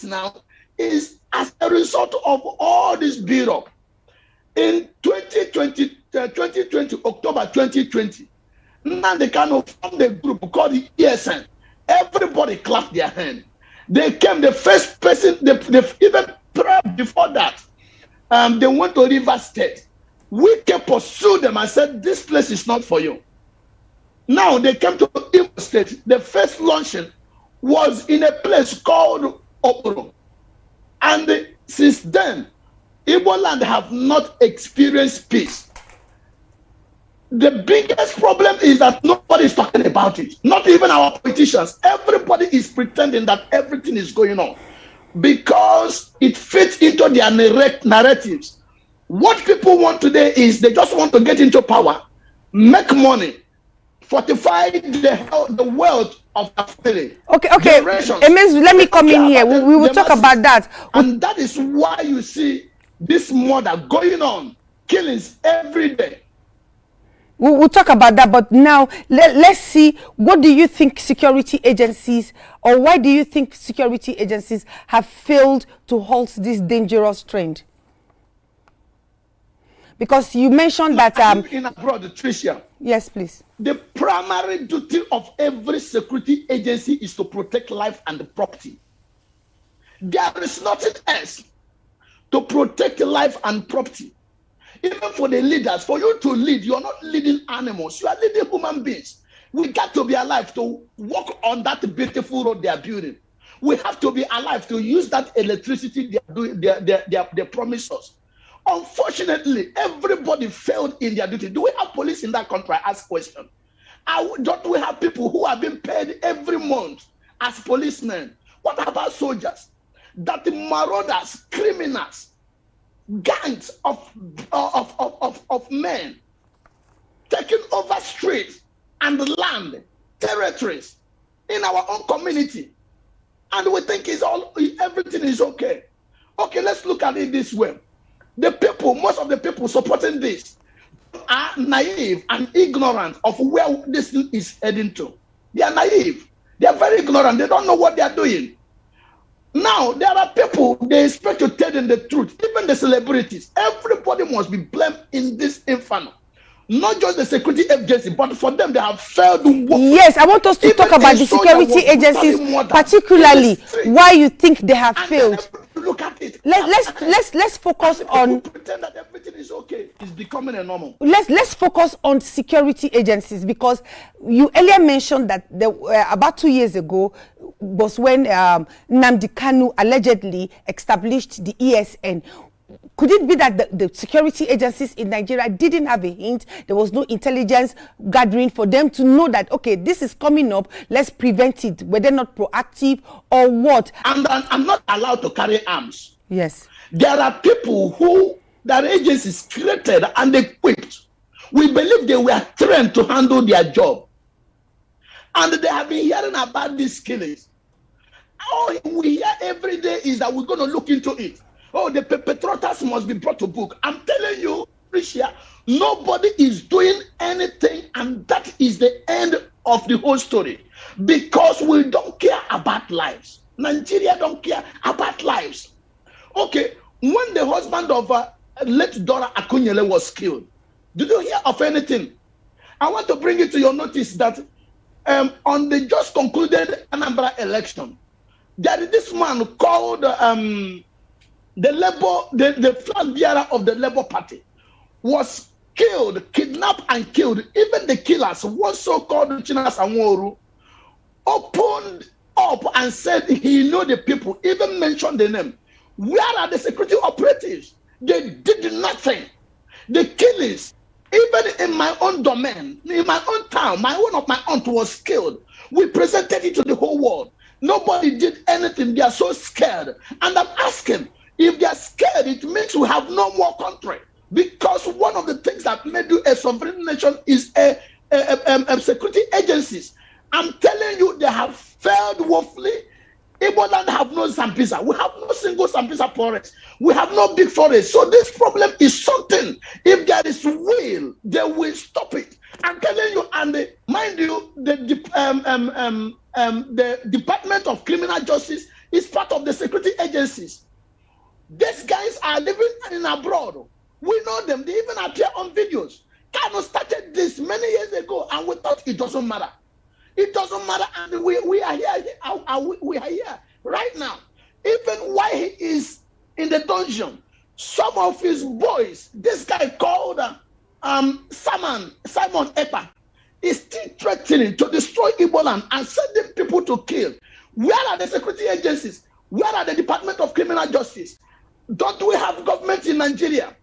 now is as a result of all this build-up. In 2020, October 2020, now they kind of formed a group called the ESN. Everybody clapped their hand. They came, the first person, they even before that, they went to River State. We can pursue them and said, this place is not for you. Now they came to Igbo State. The first launching was in a place called Okoro. And since then, Igbo land have not experienced peace. The biggest problem is that nobody is talking about it. Not even our politicians. Everybody is pretending that everything is going on because it fits into their narratives. What people want today is they just want to get into power, make money, fortify the wealth of the family. Okay. Emezu, let me come in here. We will talk about that. And that is why you see this murder going on, killings every day. We'll talk about that, but now let's see, what do you think security agencies, or why do you think security agencies have failed to halt this dangerous trend? Because you mentioned that in abroad, Tricia. Yes, please. The primary duty of every security agency is to protect life and property. There is nothing else to protect life and property. Even for the leaders, for you to lead, you're not leading animals, you are leading human beings. We got to be alive to walk on that beautiful road they are building. We have to be alive to use that electricity they promise us. Unfortunately, everybody failed in their duty. Do we have police in that country? I ask question. Don't we have people who are being paid every month as policemen? What about soldiers? That the marauders, criminals, gangs of men taking over streets and land, territories in our own community, and we think everything is okay. Okay, let's look at it this way. The people, most of the people supporting this are naive and ignorant of where this thing is heading to. They are naive. They are very ignorant. They don't know what they are doing. Now, there are people, they expect to tell them the truth. Even the celebrities. Everybody must be blamed in this inferno. Not just the security agency, but for them, they have failed to work. Yes, I want us to talk about the security agencies, particularly why you think they have failed. Look at it. Let's focus on. Pretend that everything is okay. It's becoming a normal. Let's focus on security agencies, because you earlier mentioned that about 2 years ago was when Nnamdi Kanu allegedly established the ESN. Could it be that the security agencies in Nigeria didn't have a hint? There was no intelligence gathering for them to know that, okay, this is coming up, let's prevent it. Were they not proactive or what? And I'm not allowed to carry arms. Yes. There are people who their agencies created and equipped. We believe they were trained to handle their job. And they have been hearing about these killings. All we hear every day is that we're going to look into it. Oh, the perpetrators must be brought to book. I'm telling you, Tricia, nobody is doing anything, and that is the end of the whole story. Because we don't care about lives. Nigeria don't care about lives. Okay, when the husband of late Dora Akunyele was killed, did you hear of anything? I want to bring it to your notice that on the just concluded Anambra election, there is this man called the flag bearer of the Labour Party was killed, kidnapped and killed. Even the killers, one so-called Chinas Anworu, opened up and said he knew the people, even mentioned the name. Where are the security operatives? They did nothing. The killings, even in my own domain, in my own town, one of my aunt was killed. We presented it to the whole world. Nobody did anything. They are so scared. And I'm asking, if they are scared, it means we have no more country. Because one of the things that made you a sovereign nation is security agencies. I'm telling you, they have failed woefully. Igbo land have no Zambisa. We have no single Zambisa forest. We have no big forest. So this problem is something. If there is will, they will stop it. I'm telling you, and mind you, the Department of Criminal Justice is part of the security agencies. These guys are living in abroad. We know them. They even appear on videos. Kano started this many years ago, and we thought it doesn't matter. It doesn't matter, and we are here. We are here right now. Even while he is in the dungeon, some of his boys, this guy called Simon Epa, is still threatening to destroy Igbo land and sending people to kill. Where are the security agencies? Where are the Department of Criminal Justice? Don't we have government in Nigeria?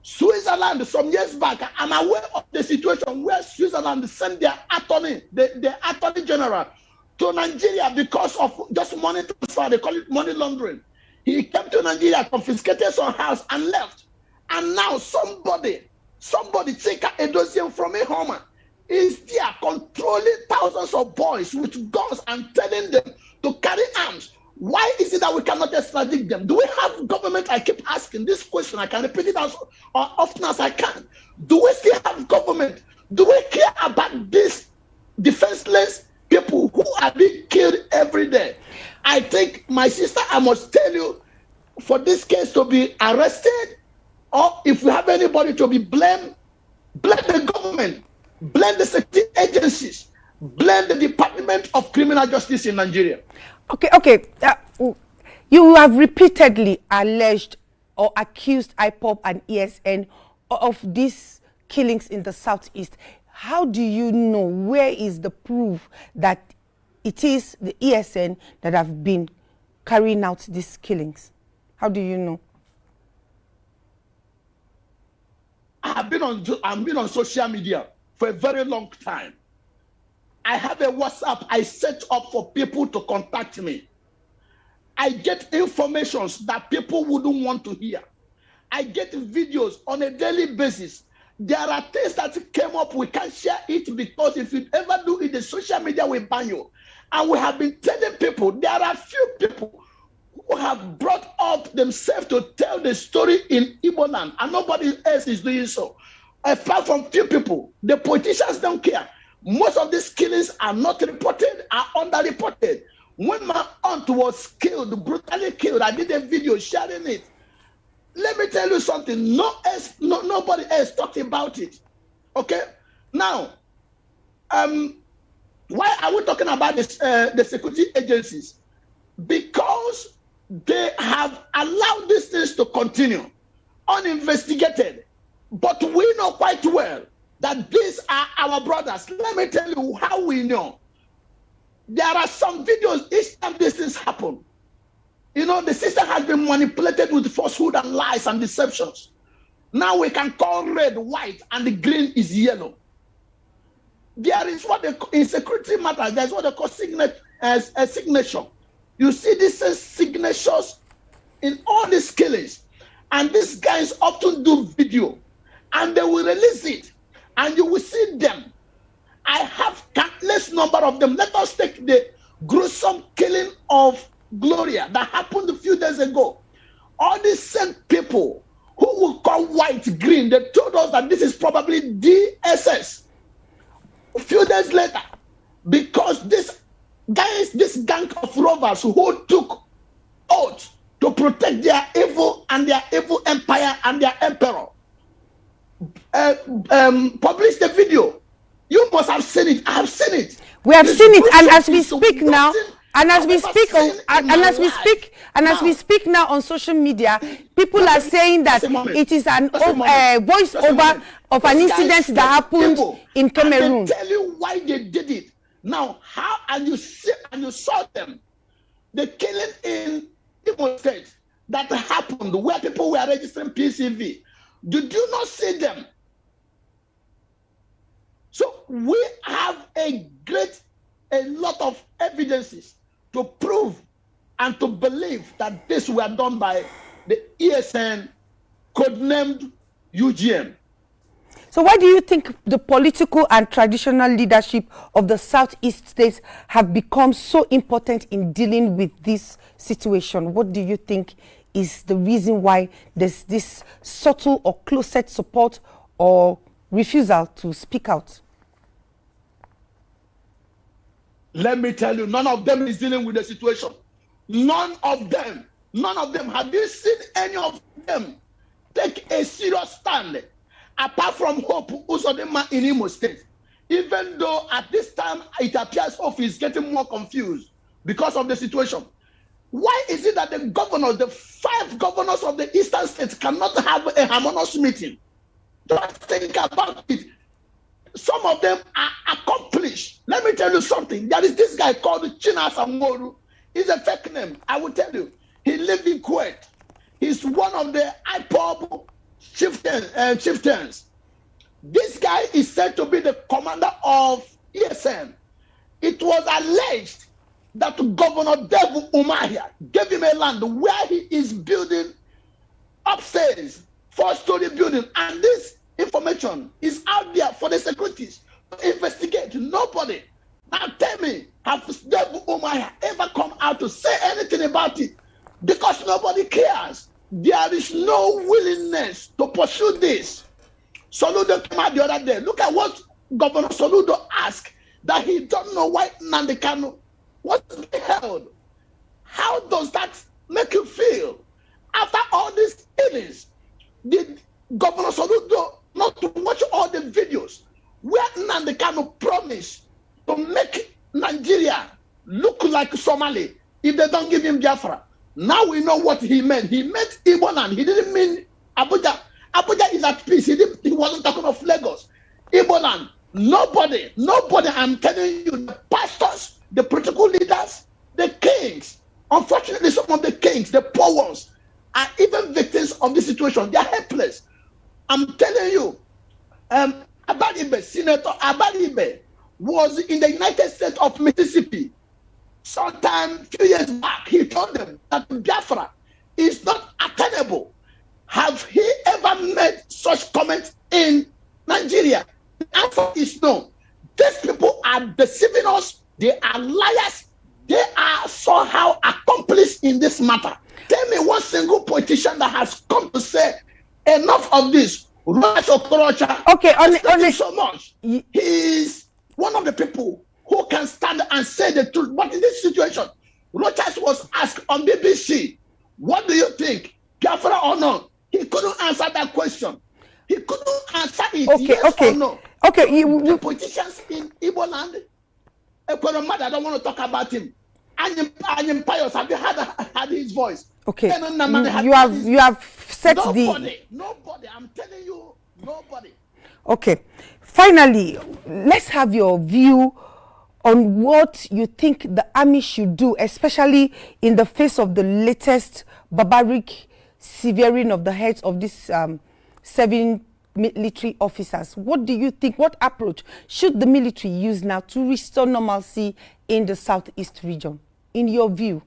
Switzerland, some years back, I'm aware of the situation where Switzerland sent their attorney, the attorney general, to Nigeria because of just money transfer. They call it money laundering. He came to Nigeria, confiscated some house, and left. And now somebody, Chika Edozian from a Homa, is there controlling thousands of boys with guns and telling them to carry arms. Why is it that we cannot extradite them? Do we have government? I keep asking this question. I can repeat it as often as I can. Do we still have government? Do we care about these defenseless people who are being killed every day? I think, my sister, I must tell you, for this case to be arrested, or if we have anybody to be blamed, blame the government, blame the security agencies, blame the Department of Criminal Justice in Nigeria. Okay. You have repeatedly alleged or accused IPOB and ESN of these killings in the Southeast. How do you know? Where is the proof that it is the ESN that have been carrying out these killings? How do you know? I've been on social media for a very long time. I have a WhatsApp I set up for people to contact me. I get information that people wouldn't want to hear. I get videos on a daily basis. There are things that came up, we can't share it because if you ever do it, the social media will ban you. And we have been telling people, there are few people who have brought up themselves to tell the story in Igbo land, and nobody else is doing so. Apart from few people, the politicians don't care. Most of these killings are not reported, are underreported. When my aunt was killed, brutally killed, I did a video sharing it. Let me tell you something. Nobody else talked about it. Okay? Now, why are we talking about this, the security agencies? Because they have allowed these things to continue uninvestigated. But we know quite well that these are our brothers. Let me tell you how we know. There are some videos each time these things happen. You know, the system has been manipulated with falsehood and lies and deceptions. Now we can call red white and the green is yellow. There is what they call, in security matters, there's what they call a signature. You see these signatures in all these killings. And these guys often do video and they will release it. And you will see them. I have countless number of them. Let us take the gruesome killing of Gloria that happened a few days ago. All these same people who will call white green, they told us that this is probably DSS. A few days later, because this gang of robbers who took oath to protect their evil empire and their emperor, published the video. You must have seen it. I have seen it. We have seen it, and as we speak now, and as we speak now on social media, people are saying that it is an voiceover of an incident that happened in Cameroon. They tell you why they did it. Now, how and you saw them. The killing in Igbo State that happened where people were registering PCV. Did you not see them? So we have a lot of evidences to prove and to believe that this were done by the ESN, codenamed UGM. So why do you think the political and traditional leadership of the Southeast states have become so important in dealing with this situation? What do you think is the reason why there's this subtle or closet support or refusal to speak out? Let me tell you, none of them is dealing with the situation. None of them. None of them. Have you seen any of them take a serious stand? Apart from Hope Uzodinma in Imo State. Even though at this time it appears Hope is getting more confused because of the situation. Why is it that the governors, the 5 governors of the eastern states, cannot have a harmonious meeting? Just think about it. Some of them are accomplished. Let me tell you something. There is this guy called Chinas Amoru. He's a fake name. I will tell you. He lived in Kuwait. He's one of the IPOB chieftains. This guy is said to be the commander of ESN. It was alleged that Governor Devu Umahia gave him a land where he is building upstairs, 4-story building, and this information is out there for the securities to investigate. Nobody. Now tell me, has Devu Umahia ever come out to say anything about it? Because nobody cares. There is no willingness to pursue this. Soludo came out the other day. Look at what Governor Soludo asked, that he don't know why Nnamdi Kanu was held. How does that make you feel? After all these things, did Governor Soludo not to watch all the videos where Nnamdi Kanu promised to make Nigeria look like Somali if they don't give him Biafra? Now we know what he meant. He meant Igbo land. He didn't mean Abuja. Abuja is at peace. He wasn't talking of Lagos. Igbo land. Nobody, I'm telling you, the pastors, the political leaders, the kings, unfortunately, some of the kings, the poor ones, are even victims of this situation. They are helpless. I'm telling you, Abaribe, Senator Abaribe, was in the United States of Mississippi. Sometime, a few years back, he told them that Biafra is not attainable. Have he ever made such comments in Nigeria? The answer is no. These people are deceiving us. They are liars. They are somehow accomplished in this matter. Tell me one single politician that has come to say enough of this. Okay, on so much. He is one of the people who can stand and say the truth. But in this situation, Rochas was asked on BBC, what do you think, Biafra or no? He couldn't answer that question. He couldn't answer it, yes or no. Okay, the politicians in Igbo land, I don't want to talk about him. Anyim Pius, have you had his voice? Okay, you have set nobody, I'm telling you, nobody. Okay, finally, let's have your view on what you think the army should do, especially in the face of the latest barbaric severing of the heads of these 7 military officers. What do you think? What approach should the military use now to restore normalcy in the southeast region, in your view?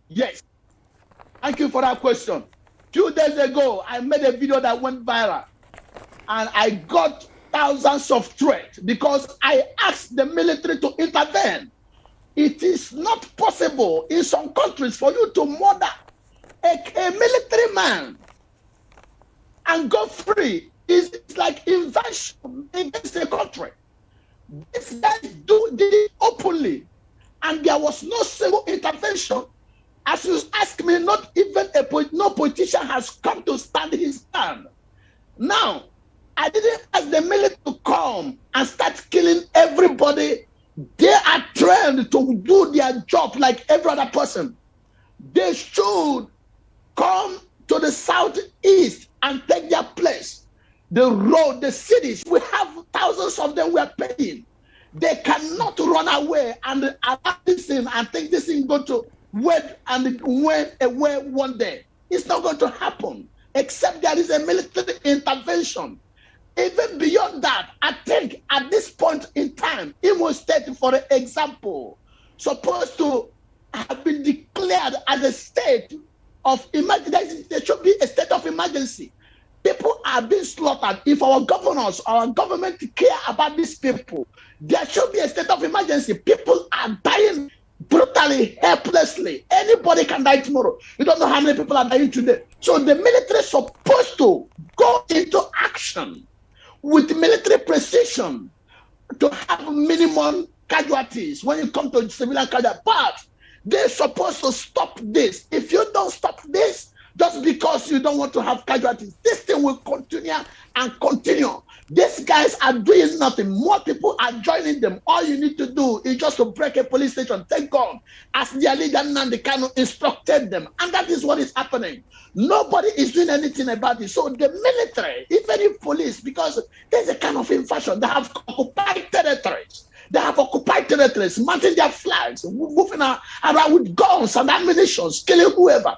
Yes. Thank you for that question. 2 days ago, I made a video that went viral, and I got thousands of threats because I asked the military to intervene. It is not possible in some countries for you to murder a military man and go free. It's like invasion against a country. These guys did it openly, and there was no single intervention. As you ask me, not even no politician has come to stand his stand. Now, I didn't ask the military to come and start killing everybody. They are trained to do their job like every other person. They should come to the southeast and take their place. The road, the cities, we have thousands of them we are paying. They cannot run away and allow this thing and think this thing going to wait and went away one day. It's not going to happen, except there is a military intervention. Even beyond that, I think at this point in time, Imo State, for example, supposed to have been declared as a state of emergency. There should be a state of emergency. People are being slaughtered. If our governors, our government care about these people, there should be a state of emergency. People are dying brutally, helplessly. Anybody can die tomorrow. You don't know how many people are dying today. So the military is supposed to go into action with military precision to have minimum casualties when it comes to civilian casualties. But They're supposed to stop this. If you don't stop this, just because you don't want to have casualties, this thing will continue and continue. These guys are doing nothing. More people are joining them. All you need to do is just to break a police station. Thank God, as their leader Nnamdi Kanu instructed them. And that is what is happening. Nobody is doing anything about it. So the military, even if police, because there's a kind of invasion, they have occupied territories. They have occupied territories, mounting their flags, moving around with guns and ammunition, killing whoever.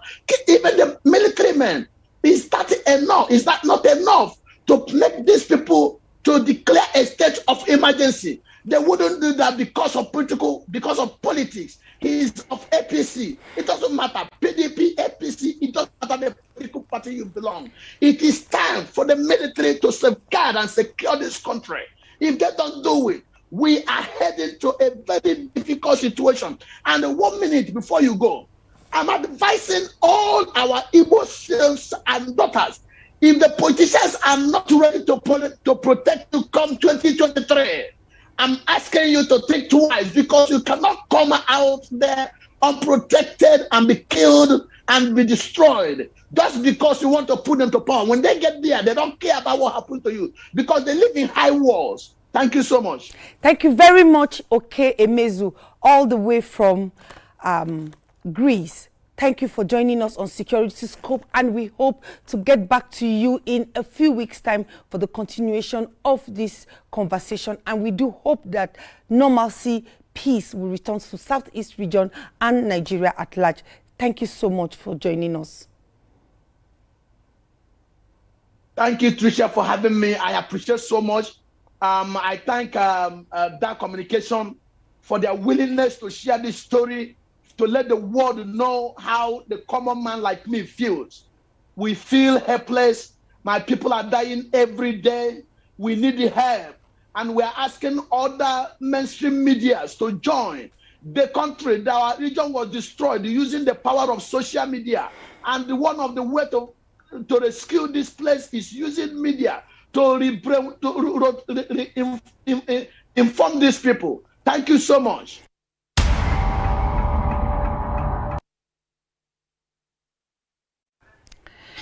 Even the military men. Is that enough? Is that not enough to make these people to declare a state of emergency? They wouldn't do that because of politics. He is of APC. It doesn't matter. PDP, APC, it doesn't matter the political party you belong. It is time for the military to safeguard and secure this country. If they don't do it, we are heading to a very difficult situation. And 1 minute before you go, I'm advising all our Igbo sons and daughters, if the politicians are not ready to protect you come 2023, I'm asking you to think twice, because you cannot come out there unprotected and be killed and be destroyed just because you want to put them to power. When they get there, they don't care about what happened to you because they live in high walls. Thank you so much. Thank you very much, Okey Emezu, all the way from Greece. Thank you for joining us on Security Scope, and we hope to get back to you in a few weeks' time for the continuation of this conversation. And we do hope that normalcy, peace will return to Southeast region and Nigeria at large. Thank you so much for joining us. Thank you, Tricia, for having me. I appreciate so much. I thank that communication for their willingness to share this story, to let the world know how the common man like me feels. We feel helpless. My people are dying every day. We need the help. And we're asking other mainstream medias to join. The country, our region was destroyed using the power of social media. And one of the ways to rescue this place is using media to inform these people. Thank you so much.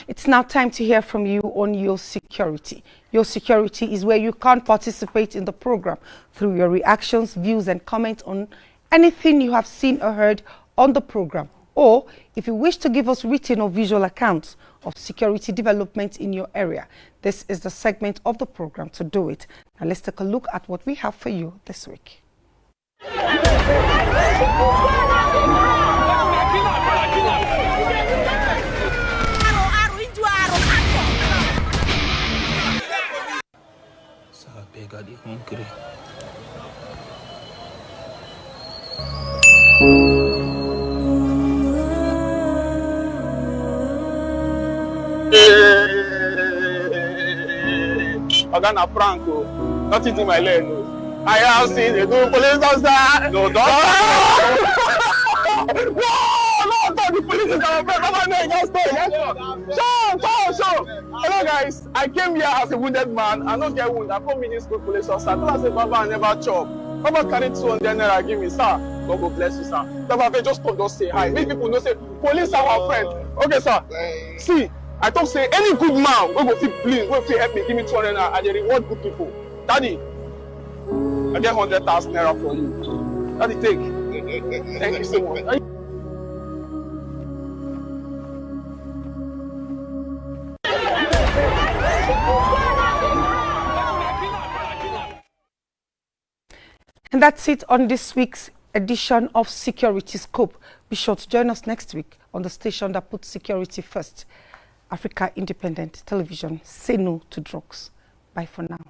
It's now time to hear from you on Your Security. Your Security is where you can participate in the program through your reactions, views, and comments on anything you have seen or heard on the program. Or if you wish to give us written or visual accounts of security development in your area, this is the segment of the program to do it. Now let's take a look at what we have for you this week. Ogana Franco, not eating my leg. I have seen a good police officer. No, don't. No, the police is our friend. Come on, just show. Hello, guys. I came here as a wounded man. I don't get wounded. I come with this good police officer. I told her, say, Baba, I never chop. Baba carry 200 naira, give me, sir. God go bless you, sir. Baba, just come, just say hi. Many people know say police are our friend. Okay, sir. See. I talk say any good man we go fit please, we fit help me, give me 200 naira, and they reward good people. Daddy, I get 100,000 naira for you. Daddy, take. Thank you so much. And that's it on this week's edition of Security Scope. Be sure to join us next week on the station that puts security first. Africa Independent Television. Say no to drugs. Bye for now.